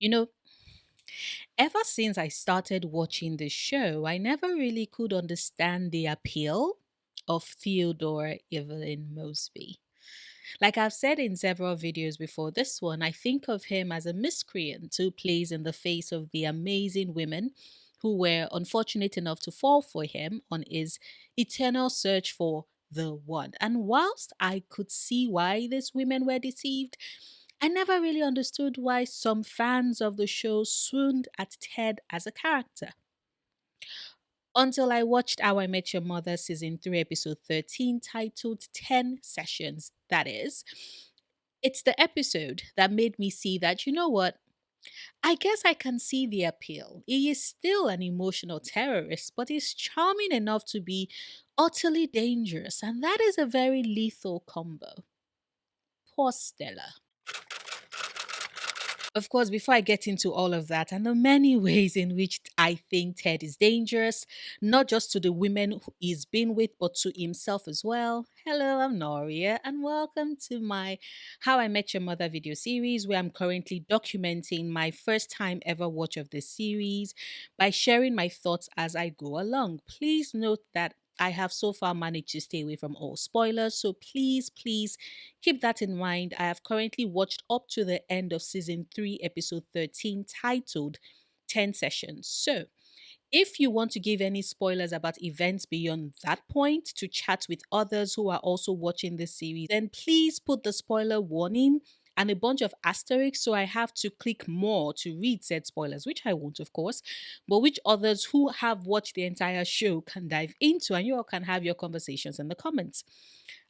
You know, ever since I started watching the show, I never really could understand the appeal of Theodore Evelyn Mosby. Like I've said in several videos before this one, I think of him as a miscreant who plays in the face of the amazing women who were unfortunate enough to fall for him on his eternal search for the one. And whilst I could see why these women were deceived, I never really understood why some fans of the show swooned at Ted as a character. Until I watched How I Met Your Mother season 3, episode 13, titled 10 Sessions. That is, it's the episode that made me see that, you know what? I guess I can see the appeal. He is still an emotional terrorist, but he's charming enough to be utterly dangerous, and that is a very lethal combo. Poor Stella. Of course, before I get into all of that and the many ways in which I think Ted is dangerous, not just to the women who he's been with, but to himself as well. Hello, I'm Noria, and welcome to my How I Met Your Mother video series, where I'm currently documenting my first time ever watch of this series by sharing my thoughts as I go along. Please note that I have so far managed to stay away from all spoilers, so please keep that in mind. I have currently watched up to the end of season 3, episode 13, titled 10 Sessions. So, if you want to give any spoilers about events beyond that point to chat with others who are also watching this series, then please put the spoiler warning and a bunch of asterisks so I have to click more to read said spoilers, which I won't, of course, but which others who have watched the entire show can dive into and you all can have your conversations in the comments.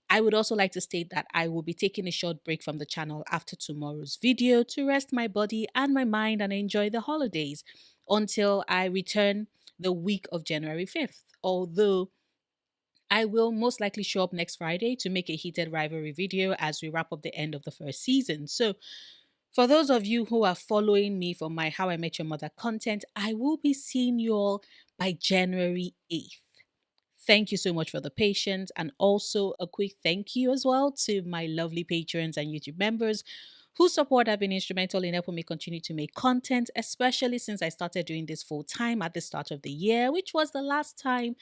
I would also like to state that I will be taking a short break from the channel after tomorrow's video to rest my body and my mind and enjoy the holidays until I return the week of January 5th. Although I will most likely show up next Friday to make a heated rivalry video as we wrap up the end of the first season. So, for those of you who are following me for my How I Met Your Mother content, I will be seeing you all by January 8th. Thank you so much for the patience. And also a quick thank you as well to my lovely patrons and YouTube members whose support have been instrumental in helping me continue to make content, especially since I started doing this full time at the start of the year, which was the last time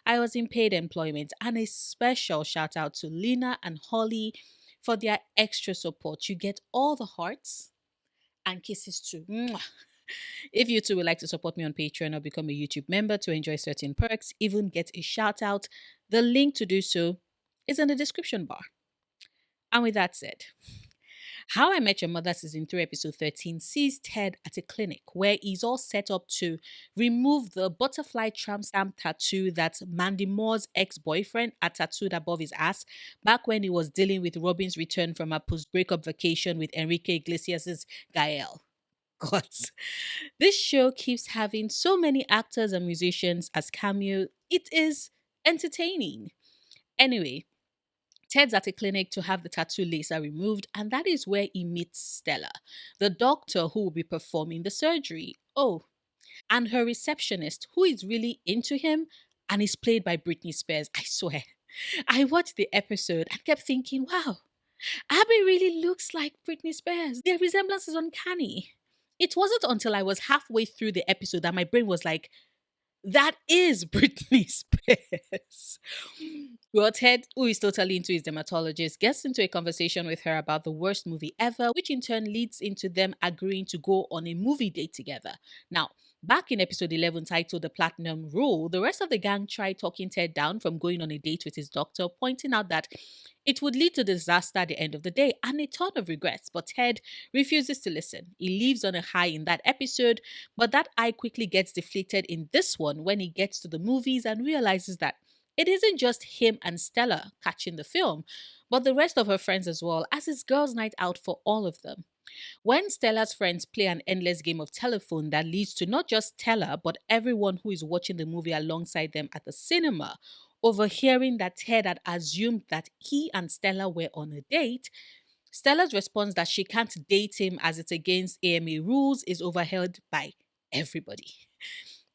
I was in paid employment. And a special shout out to Lena and Holly for their extra support. You get all the hearts and kisses too. Mwah. If you too would like to support me on Patreon or become a YouTube member to enjoy certain perks, even get a shout out, the link to do so is in the description bar. And with that said, How I Met Your Mother season 3 episode 13 sees Ted at a clinic where he's all set up to remove the butterfly tramp stamp tattoo that Mandy Moore's ex-boyfriend had tattooed above his ass back when he was dealing with Robin's return from a post-breakup vacation with Enrique Iglesias' Gael. God. This show keeps having so many actors and musicians as cameo. It is entertaining. Anyway, Ted's at a clinic to have the tattoo laser removed, and that is where he meets Stella, the doctor who will be performing the surgery. Oh, and her receptionist, who is really into him and is played by Britney Spears. I swear. I watched the episode and kept thinking, wow, Abby really looks like Britney Spears. Their resemblance is uncanny. It wasn't until I was halfway through the episode that my brain was like, that is Britney Spears. Well, Ted, who is totally into his dermatologist, gets into a conversation with her about the worst movie ever, which in turn leads into them agreeing to go on a movie date together. Now, back in episode 11, titled The Platinum Rule, the rest of the gang tried talking Ted down from going on a date with his doctor, pointing out that it would lead to disaster at the end of the day and a ton of regrets. But Ted refuses to listen. He leaves on a high in that episode, but that eye quickly gets deflated in this one when he gets to the movies and realizes that it isn't just him and Stella catching the film, but the rest of her friends as well, as it's girls' night out for all of them. When Stella's friends play an endless game of telephone that leads to not just Stella, but everyone who is watching the movie alongside them at the cinema, overhearing that Ted had assumed that he and Stella were on a date, Stella's response that she can't date him as it's against AMA rules is overheard by everybody.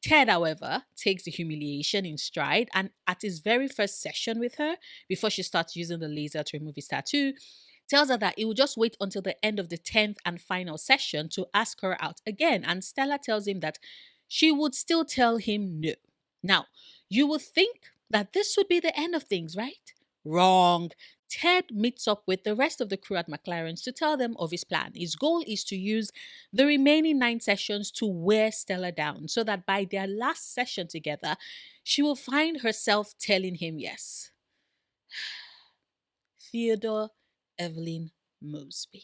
Ted, however, takes the humiliation in stride, and at his very first session with her, before she starts using the laser to remove his tattoo, tells her that he will just wait until the end of the 10th and final session to ask her out again. And Stella tells him that she would still tell him no. Now, you would think that this would be the end of things, right? Wrong. Ted meets up with the rest of the crew at McLaren's to tell them of his plan. His goal is to use the remaining 9 sessions to wear Stella down so that by their last session together, she will find herself telling him yes. Theodore Evelyn Mosby.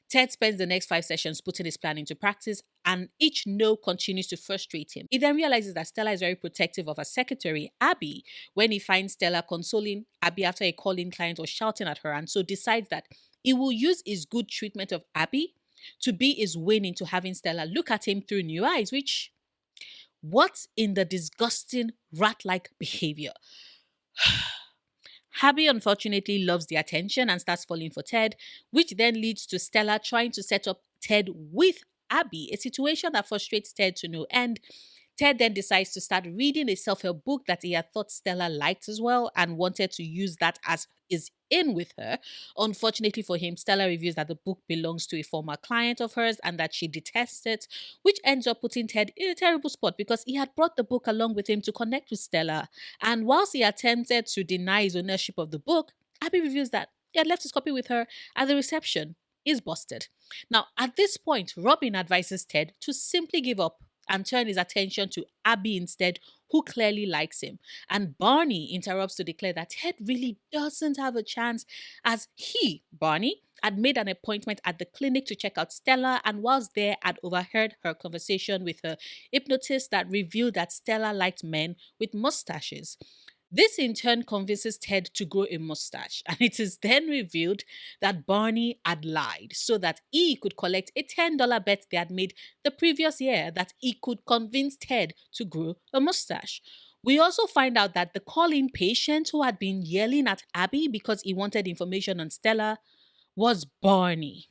Ted spends the next 5 sessions putting his plan into practice, and each no continues to frustrate him. He then realizes that Stella is very protective of her secretary, Abby, when he finds Stella consoling Abby after a calling client was shouting at her, and so decides that he will use his good treatment of Abby to be his win into having Stella look at him through new eyes, which, what's in the disgusting rat like behavior? Abby unfortunately loves the attention and starts falling for Ted, which then leads to Stella trying to set up Ted with Abby, a situation that frustrates Ted to no end. Ted then decides to start reading a self help book that he had thought Stella liked as well and wanted to use that as is in with her. Unfortunately for him, Stella reveals that the book belongs to a former client of hers and that she detests it, which ends up putting Ted in a terrible spot because he had brought the book along with him to connect with Stella. And whilst he attempted to deny his ownership of the book, Abby reveals that he had left his copy with her at the reception. Is busted. Now, at this point, Robin advises Ted to simply give up and turn his attention to Abby instead, who clearly likes him. And Barney interrupts to declare that Ted really doesn't have a chance, as he, Barney, had made an appointment at the clinic to check out Stella and whilst there had overheard her conversation with her hypnotist that revealed that Stella liked men with mustaches. This in turn convinces Ted to grow a mustache, and it is then revealed that Barney had lied so that he could collect a $10 bet they had made the previous year that he could convince Ted to grow a mustache. We also find out that the call in patient who had been yelling at Abby because he wanted information on Stella was Barney.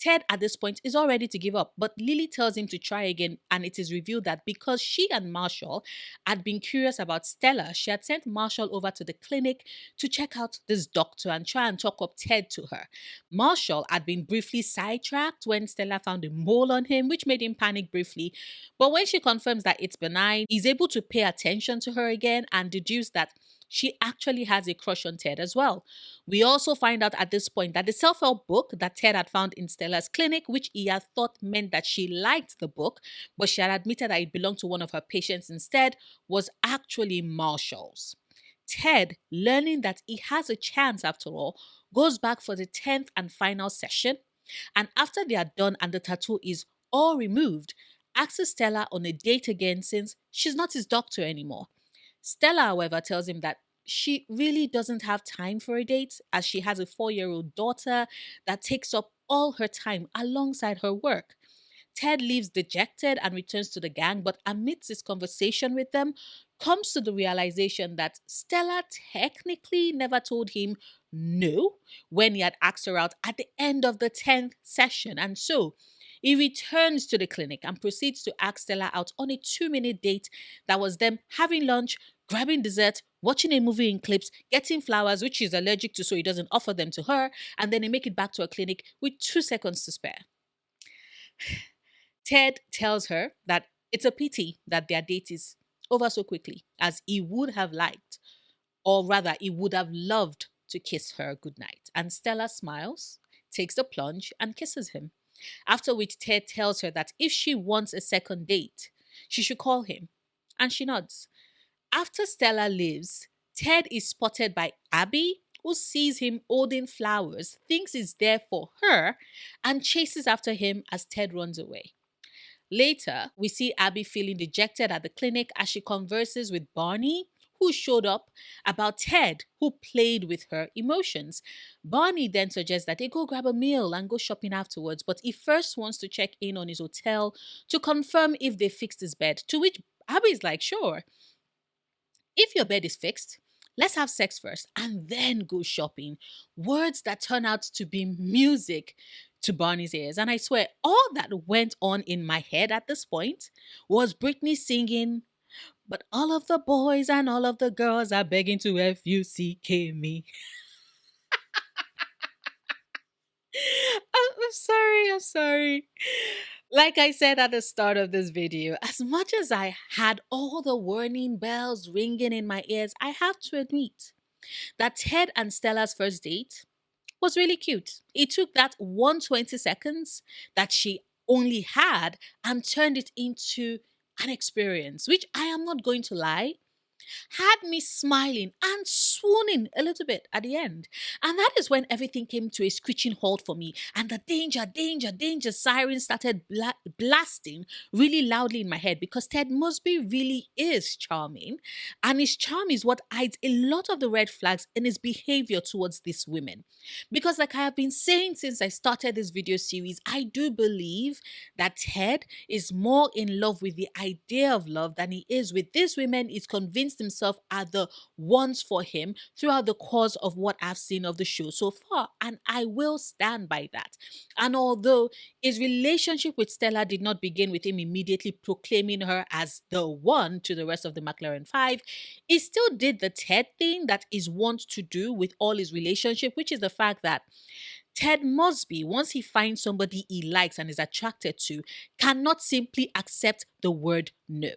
Ted, at this point, is all ready to give up, but Lily tells him to try again, and it is revealed that because she and Marshall had been curious about Stella, she had sent Marshall over to the clinic to check out this doctor and try and talk up Ted to her. Marshall had been briefly sidetracked when Stella found a mole on him, which made him panic briefly. But when she confirms that it's benign, he's able to pay attention to her again and deduce that she actually has a crush on Ted as well. We also find out at this point that the self help book that Ted had found in Stella's clinic, which he had thought meant that she liked the book, but she had admitted that it belonged to one of her patients instead, was actually Marshall's. Ted, learning that he has a chance after all, goes back for the 10th and final session. And after they are done and the tattoo is all removed, asks Stella on a date again since she's not his doctor anymore. Stella, however, tells him that she really doesn't have time for a date as she has a 4-year-old daughter that takes up all her time alongside her work. Ted leaves dejected and returns to the gang, but amidst his conversation with them, comes to the realization that Stella technically never told him no when he had asked her out at the end of the 10th session. And so he returns to the clinic and proceeds to ask Stella out on a 2-minute date that was them having lunch, grabbing dessert, watching a movie in clips, getting flowers, which she's allergic to, so he doesn't offer them to her, and then they make it back to a clinic with 2 seconds to spare. Ted tells her that it's a pity that their date is over so quickly, as he would have liked, or rather, he would have loved to kiss her goodnight. And Stella smiles, takes the plunge, and kisses him. After which, Ted tells her that if she wants a second date, she should call him. And she nods. After Stella leaves, Ted is spotted by Abby, who sees him holding flowers, thinks he's there for her, and chases after him as Ted runs away. Later, we see Abby feeling dejected at the clinic as she converses with Barney, who showed up, about Ted, who played with her emotions. Barney then suggests that they go grab a meal and go shopping afterwards, but he first wants to check in on his hotel to confirm if they fixed his bed, to which Abby's like, sure. If your bed is fixed, let's have sex first and then go shopping. Words that turn out to be music to Barney's ears. And I swear, all that went on in my head at this point was Britney singing, but all of the boys and all of the girls are begging to F-U-C-K me. I'm sorry. I'm sorry. Like I said at the start of this video, as much as I had all the warning bells ringing in my ears, I have to admit that Ted and Stella's first date was really cute. It took that 120 seconds that she only had and turned it into an experience, which I am not going to lie had me smiling and swooning a little bit at the end. And that is when everything came to a screeching halt for me, and the danger, danger, danger siren started blasting really loudly in my head because Ted Mosby really is charming. And his charm is what hides a lot of the red flags in his behavior towards these women. Because, like I have been saying since I started this video series, I do believe that Ted is more in love with the idea of love than he is with these women. He's convinced himself are the ones for him throughout the course of what I've seen of the show so far. And I will stand by that. And although his relationship with Stella did not begin with him immediately proclaiming her as the one to the rest of the McLaren Five, he still did the Ted thing that is wont to do with all his relationship, which is the fact that Ted Mosby, once he finds somebody he likes and is attracted to, cannot simply accept the word no.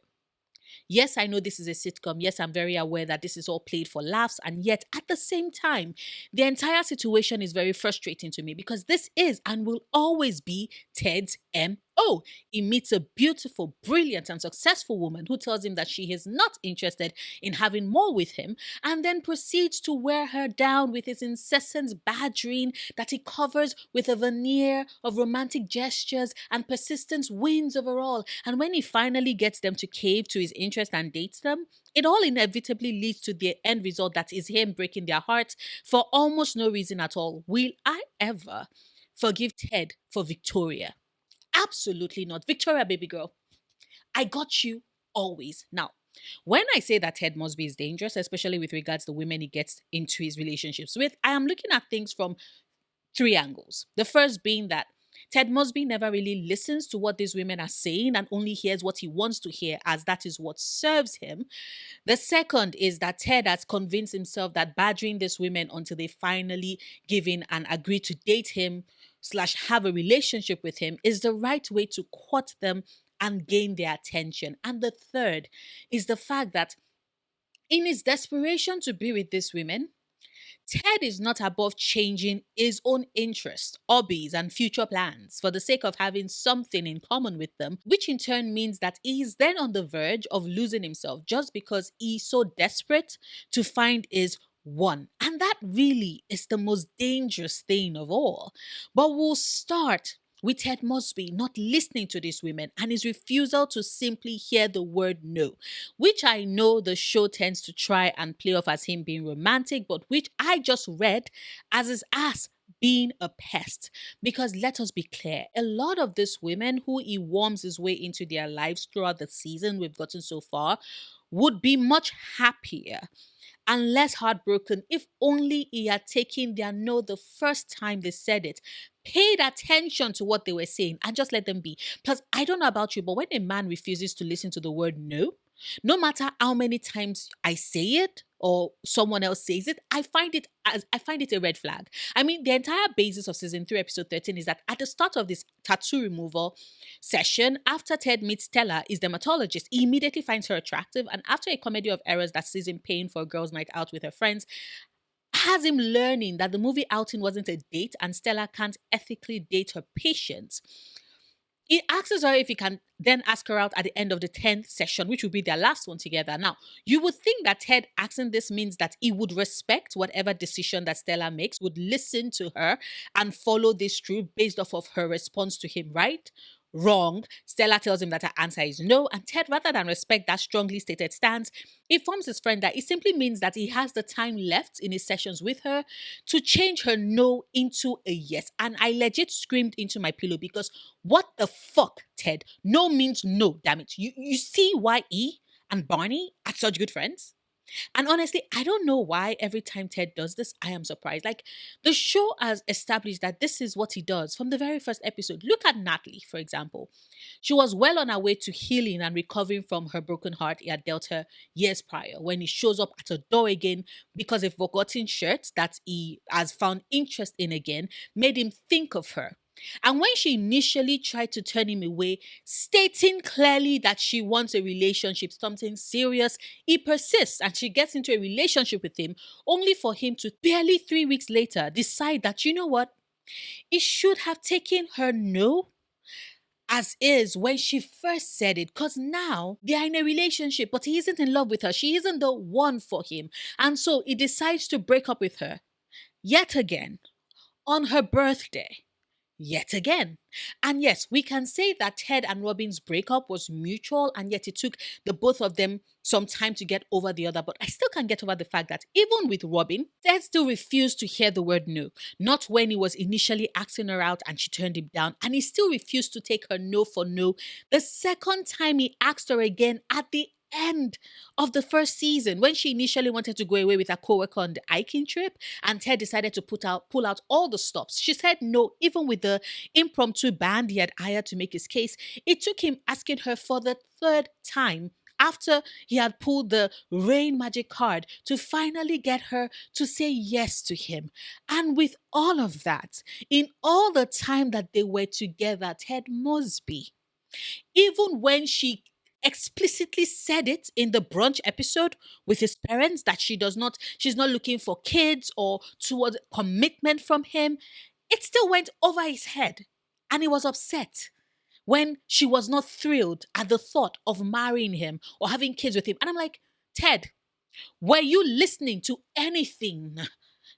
Yes, I know this is a sitcom. Yes, I'm very aware that this is all played for laughs. And yet, at the same time, the entire situation is very frustrating to me because this is and will always be Ted's M.O. He meets a beautiful, brilliant, and successful woman who tells him that she is not interested in having more with him and then proceeds to wear her down with his incessant badgering that he covers with a veneer of romantic gestures and persistence wins overall. And when he finally gets them to cave to his interest and dates them, it all inevitably leads to the end result that is him breaking their hearts for almost no reason at all. Will I ever forgive Ted for Victoria? Absolutely not. Victoria, baby girl, I got you always. Now, when I say that Ted Mosby is dangerous, especially with regards to the women he gets into his relationships with, I am looking at things from three angles. The first being that Ted Mosby never really listens to what these women are saying and only hears what he wants to hear, as that is what serves him. The second is that Ted has convinced himself that badgering these women until they finally give in and agree to date him slash have a relationship with him is the right way to court them and gain their attention. And the third is the fact that in his desperation to be with these women, Ted is not above changing his own interests, hobbies, and future plans for the sake of having something in common with them, which in turn means that he is then on the verge of losing himself just because he's so desperate to find his one. And that really is the most dangerous thing of all. But we'll start with Ted Mosby not listening to these women and his refusal to simply hear the word no, which I know the show tends to try and play off as him being romantic, but which I just read as his ass being a pest. Because let us be clear, a lot of these women who he worms his way into their lives throughout the season we've gotten so far would be much happier and less heartbroken if only he had taken their no the first time they said it, paid attention to what they were saying, and just let them be. Plus, I don't know about you, but when a man refuses to listen to the word no, no matter how many times I say it or someone else says it, I find it a red flag. I mean, the entire basis of season 3, episode 13 is that at the start of this tattoo removal session, after Ted meets Stella, his dermatologist, he immediately finds her attractive, and after a comedy of errors that sees him paying for a girls' night out with her friends, has him learning that the movie outing wasn't a date and Stella can't ethically date her patients. He asks her if he can then ask her out at the end of the 10th session, which will be their last one together. Now, you would think that Ted asking this means that he would respect whatever decision that Stella makes, would listen to her and follow this through based off of her response to him, right? Wrong. Stella tells him that her answer is no, and Ted, rather than respect that strongly stated stance, informs his friend that it simply means that he has the time left in his sessions with her to change her no into a yes. And I legit screamed into my pillow because what the fuck, Ted? No means no, damn it. You see why E and Barney are such good friends? And honestly, I don't know why every time Ted does this, I am surprised. Like, the show has established that this is what he does from the very first episode. Look at Natalie, for example. She was well on her way to healing and recovering from her broken heart he had dealt her years prior when he shows up at her door again because a forgotten shirt that he has found interest in again made him think of her. And when she initially tried to turn him away, stating clearly that she wants a relationship, something serious, he persists and she gets into a relationship with him, only for him to barely 3 weeks later decide that, you know what, he should have taken her no as is when she first said it, because now they are in a relationship, but he isn't in love with her. She isn't the one for him. And so he decides to break up with her yet again on her birthday. Yet again. And yes, we can say that Ted and Robin's breakup was mutual, and yet it took the both of them some time to get over the other. But I still can't get over the fact that even with Robin, Ted still refused to hear the word no. Not when he was initially asking her out and she turned him down, and he still refused to take her no for no the second time he asked her again at the end of the first season when she initially wanted to go away with her coworker on the hiking trip and Ted decided to pull out all the stops. She said no, even with the impromptu band he had hired to make his case. It took him asking her for the third time after he had pulled the rain magic card to finally get her to say yes to him. And with all of that, in all the time that they were together, Ted Mosby, even when she explicitly said it in the brunch episode with his parents that she's not looking for kids or towards commitment from him, it still went over his head and he was upset when she was not thrilled at the thought of marrying him or having kids with him. And I'm like, Ted, were you listening to anything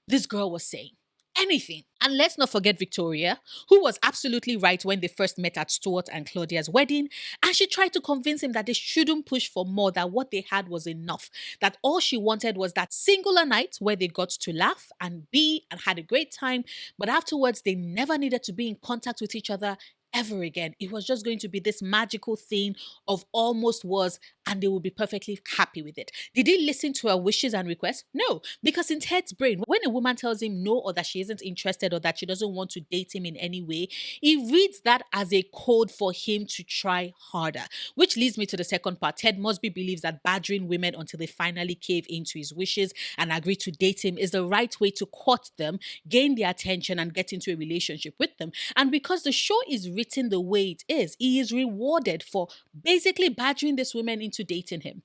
this girl was saying? Anything. And let's not forget Victoria, who was absolutely right when they first met at Stuart and Claudia's wedding. And she tried to convince him that they shouldn't push for more, that what they had was enough. That all she wanted was that singular night where they got to laugh and be and had a great time. But afterwards, they never needed to be in contact with each other ever again. It was just going to be this magical thing of almost was, and they would be perfectly happy with it. Did he listen to her wishes and requests? No, because in Ted's brain, when a woman tells him no or that she isn't interested or that she doesn't want to date him in any way, he reads that as a code for him to try harder. Which leads me to the second part. Ted Mosby believes that badgering women until they finally cave into his wishes and agree to date him is the right way to court them, gain their attention, and get into a relationship with them. And because the show is written the way it is, he is rewarded for basically badgering these women into dating him.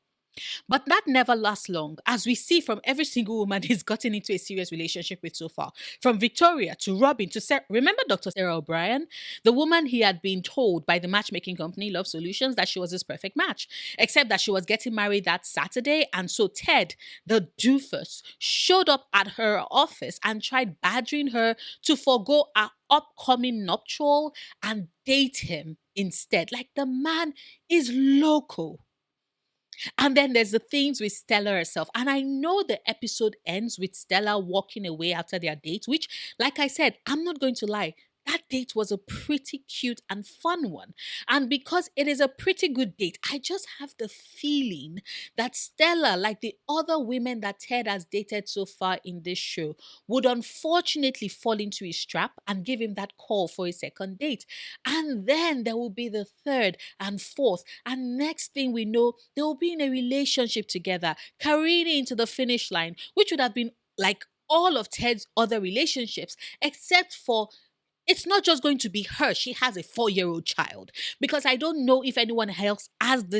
But that never lasts long, as we see from every single woman he's gotten into a serious relationship with so far. From Victoria to Robin to Sarah. Remember Dr. Sarah O'Brien? The woman he had been told by the matchmaking company Love Solutions that she was his perfect match. Except that she was getting married that Saturday, and so Ted, the doofus, showed up at her office and tried badgering her to forego her upcoming nuptial and date him instead. Like, the man is loco. And then there's the things with Stella herself. And I know the episode ends with Stella walking away after their date, which, like I said, I'm not going to lie. That date was a pretty cute and fun one. And because it is a pretty good date, I just have the feeling that Stella, like the other women that Ted has dated so far in this show, would unfortunately fall into his trap and give him that call for a second date. And then there will be the third and fourth. And next thing we know, they will be in a relationship together, careening into the finish line, which would have been like all of Ted's other relationships, except for it's not just going to be her. She has a 4-year-old child. Because I don't know if anyone else had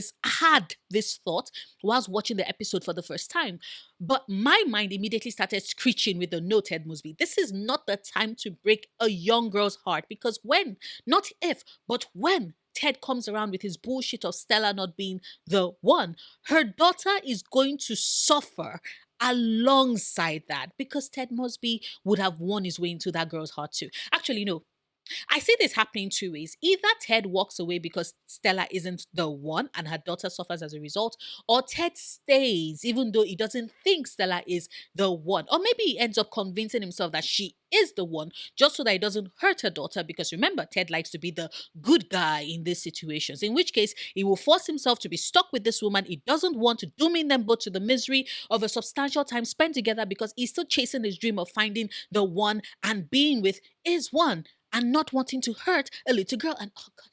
this thought whilst watching the episode for the first time. But my mind immediately started screeching with the no, Ted Mosby. This is not the time to break a young girl's heart. Because when, not if, but when Ted comes around with his bullshit of Stella not being the one, her daughter is going to suffer alongside that, because Ted Mosby would have won his way into that girl's heart too. Actually, no. I see this happening two ways. Either Ted walks away because Stella isn't the one and her daughter suffers as a result, or Ted stays even though he doesn't think Stella is the one. Or maybe he ends up convincing himself that she is the one just so that he doesn't hurt her daughter. Because remember, Ted likes to be the good guy in these situations, in which case he will force himself to be stuck with this woman. He doesn't want to, dooming them both to the misery of a substantial time spent together because he's still chasing his dream of finding the one and being with is one and not wanting to hurt a little girl. And oh God,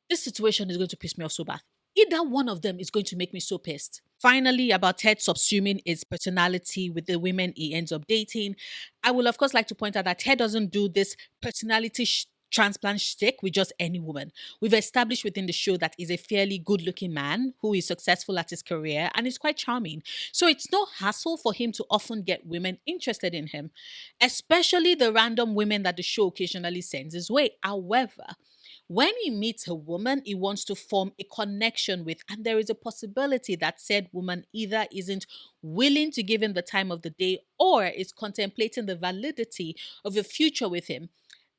this situation is going to piss me off so bad. Either one of them is going to make me so pissed. Finally, about Ted subsuming his personality with the women he ends up dating, I will, of course, like to point out that Ted doesn't do this personality transplant shtick with just any woman. We've established within the show that he's a fairly good looking man who is successful at his career and is quite charming. So it's no hassle for him to often get women interested in him, especially the random women that the show occasionally sends his way. However, when he meets a woman he wants to form a connection with, and there is a possibility that said woman either isn't willing to give him the time of the day or is contemplating the validity of a future with him,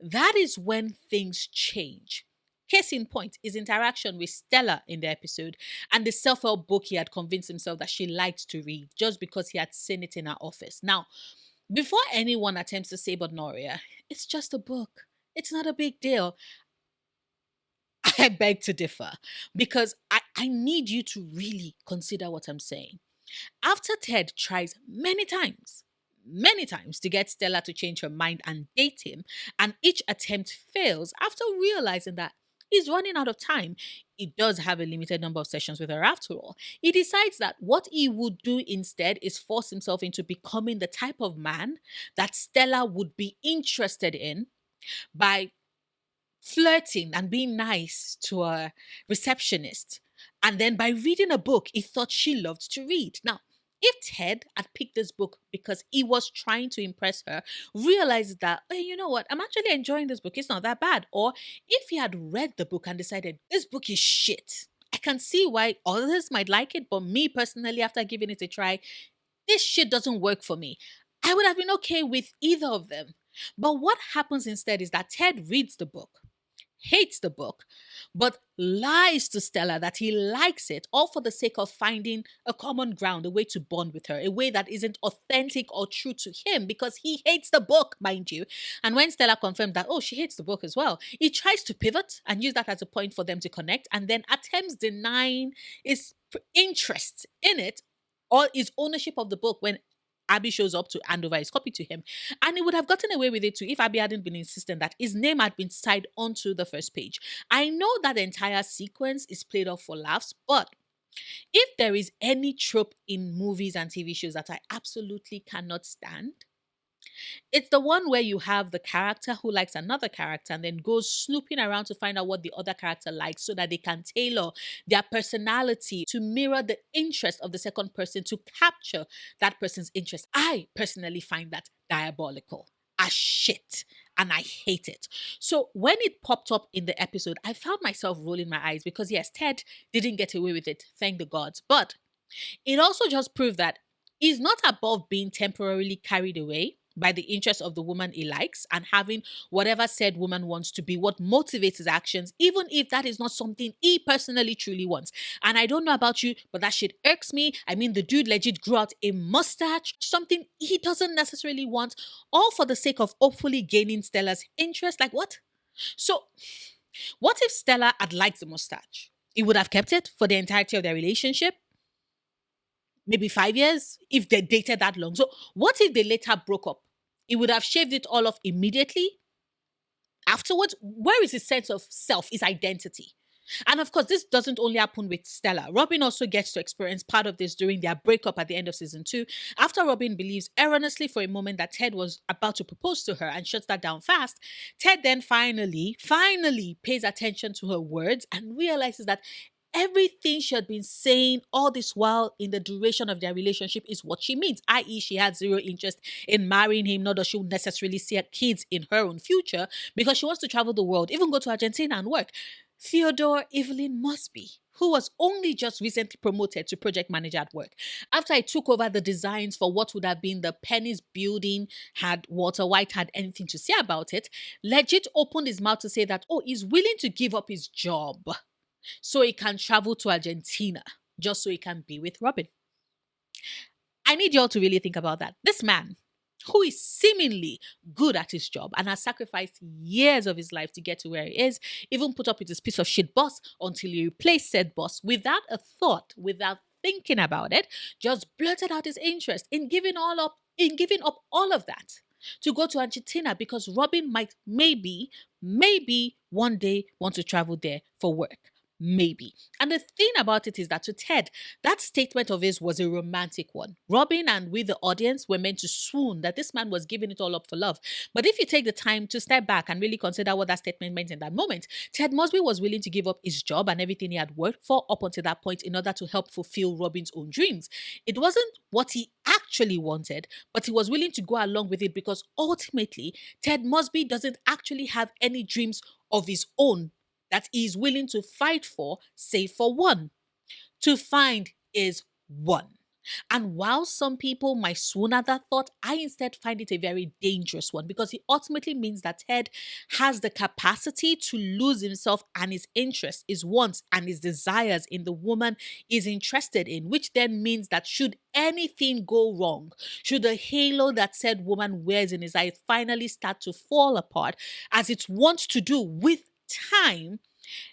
that is when things change. Case in point, his interaction with Stella in the episode and the self help book he had convinced himself that she liked to read just because he had seen it in her office. Now, before anyone attempts to say, but Noria, it's just a book, it's not a big deal. I beg to differ because I need you to really consider what I'm saying. After Ted tries many times to get Stella to change her mind and date him, and each attempt fails after realizing that he's running out of time. He does have a limited number of sessions with her after all. He decides that what he would do instead is force himself into becoming the type of man that Stella would be interested in by flirting and being nice to a receptionist. And then by reading a book he thought she loved to read. Now, if Ted had picked this book because he was trying to impress her, realized that, hey, you know what, I'm actually enjoying this book, it's not that bad. Or if he had read the book and decided, this book is shit, I can see why others might like it, but me personally, after giving it a try, this shit doesn't work for me, I would have been okay with either of them. But what happens instead is that Ted reads the book, hates the book, but lies to Stella that he likes it, all for the sake of finding a common ground, a way to bond with her, a way that isn't authentic or true to him because he hates the book, mind you. And when Stella confirmed that, oh, she hates the book as well, he tries to pivot and use that as a point for them to connect and then attempts denying his interest in it or his ownership of the book when Abby shows up to hand over his copy to him. And he would have gotten away with it too if Abby hadn't been insistent that his name had been tied onto the first page. I know that the entire sequence is played off for laughs, but if there is any trope in movies and TV shows that I absolutely cannot stand, it's the one where you have the character who likes another character and then goes snooping around to find out what the other character likes so that they can tailor their personality to mirror the interest of the second person to capture that person's interest. I personally find that diabolical as shit. And I hate it. So when it popped up in the episode, I found myself rolling my eyes because, yes, Ted didn't get away with it, thank the gods. But it also just proved that he's not above being temporarily carried away by the interest of the woman he likes and having whatever said woman wants to be what motivates his actions, even if that is not something he personally truly wants. And I don't know about you, but that shit irks me. I mean, the dude legit grew out a mustache, something he doesn't necessarily want, all for the sake of hopefully gaining Stella's interest. Like, what? So, what if Stella had liked the mustache? He would have kept it for the entirety of their relationship, maybe 5 years, if they dated that long. So what if they later broke up? He would have shaved it all off immediately. Afterwards, where is his sense of self, his identity? And of course, this doesn't only happen with Stella. Robin also gets to experience part of this during their breakup at the end of season 2. After Robin believes erroneously for a moment that Ted was about to propose to her and shuts that down fast, Ted then finally pays attention to her words and realizes that everything she had been saying all this while in the duration of their relationship is what she means, i.e., she had zero interest in marrying him, nor does she necessarily see her kids in her own future because she wants to travel the world, even go to Argentina and work. Theodore Evelyn Mosby. who was only just recently promoted to project manager at work. After I took over the designs for what would have been the Penny's building, had Walter White had anything to say about it, legit opened his mouth to say that, oh, he's willing to give up his job so he can travel to Argentina just so he can be with Robin. I need y'all to really think about that. This man, who is seemingly good at his job and has sacrificed years of his life to get to where he is, even put up with this piece of shit boss until he replaced said boss without a thought, without thinking about it, just blurted out his interest in giving up all of that to go to Argentina because Robin might maybe one day want to travel there for work. Maybe. And the thing about it is that to Ted, that statement of his was a romantic one. Robin and we, the audience, were meant to swoon that this man was giving it all up for love. But if you take the time to step back and really consider what that statement meant in that moment, Ted Mosby was willing to give up his job and everything he had worked for up until that point in order to help fulfill Robin's own dreams. It wasn't what he actually wanted, but he was willing to go along with it because ultimately, Ted Mosby doesn't actually have any dreams of his own that he is willing to fight for, save for one. To find is one. And while some people might swoon at that thought, I instead find it a very dangerous one because it ultimately means that Ted has the capacity to lose himself and his interests, his wants, and his desires in the woman he's interested in, which then means that should anything go wrong, should the halo that said woman wears in his eyes finally start to fall apart, as it wants to do with time,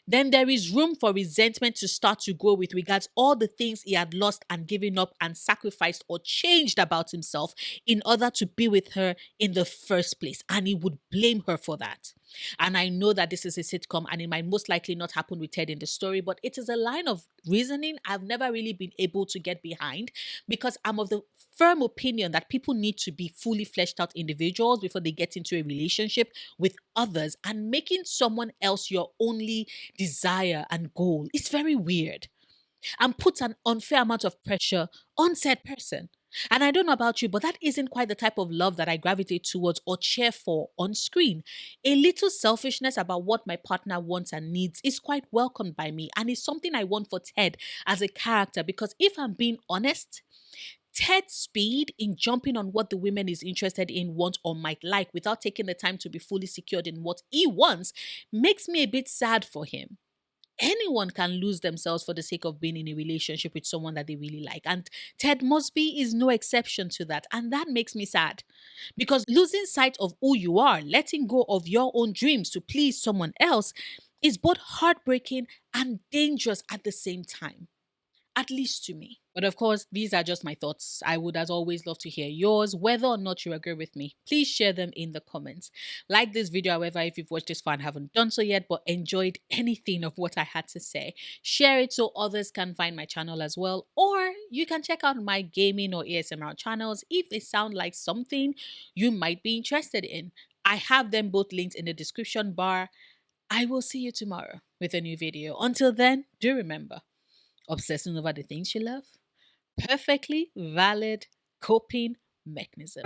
then there is room for resentment to start to grow with regards all the things he had lost and given up and sacrificed or changed about himself in order to be with her in the first place. And he would blame her for that. And I know that this is a sitcom and it might most likely not happen with Ted in the story, but it is a line of reasoning I've never really been able to get behind because I'm of the firm opinion that people need to be fully fleshed out individuals before they get into a relationship with others, and making someone else your only desire and goal is very weird and puts an unfair amount of pressure on said person. And I don't know about you, but that isn't quite the type of love that I gravitate towards or cheer for on screen. A little selfishness about what my partner wants and needs is quite welcomed by me and is something I want for Ted as a character because if I'm being honest, Ted's speed in jumping on what the women he's interested in want or might like without taking the time to be fully secured in what he wants makes me a bit sad for him. Anyone can lose themselves for the sake of being in a relationship with someone that they really like. And Ted Mosby is no exception to that. And that makes me sad because losing sight of who you are, letting go of your own dreams to please someone else, is both heartbreaking and dangerous at the same time, at least to me. But of course, these are just my thoughts. I would, as always, love to hear yours, whether or not you agree with me. Please share them in the comments. Like this video, however, if you've watched this far and haven't done so yet, but enjoyed anything of what I had to say. Share it so others can find my channel as well. Or you can check out my gaming or ASMR channels if they sound like something you might be interested in. I have them both linked in the description bar. I will see you tomorrow with a new video. Until then, do remember, obsessing over the things you love, perfectly valid coping mechanism.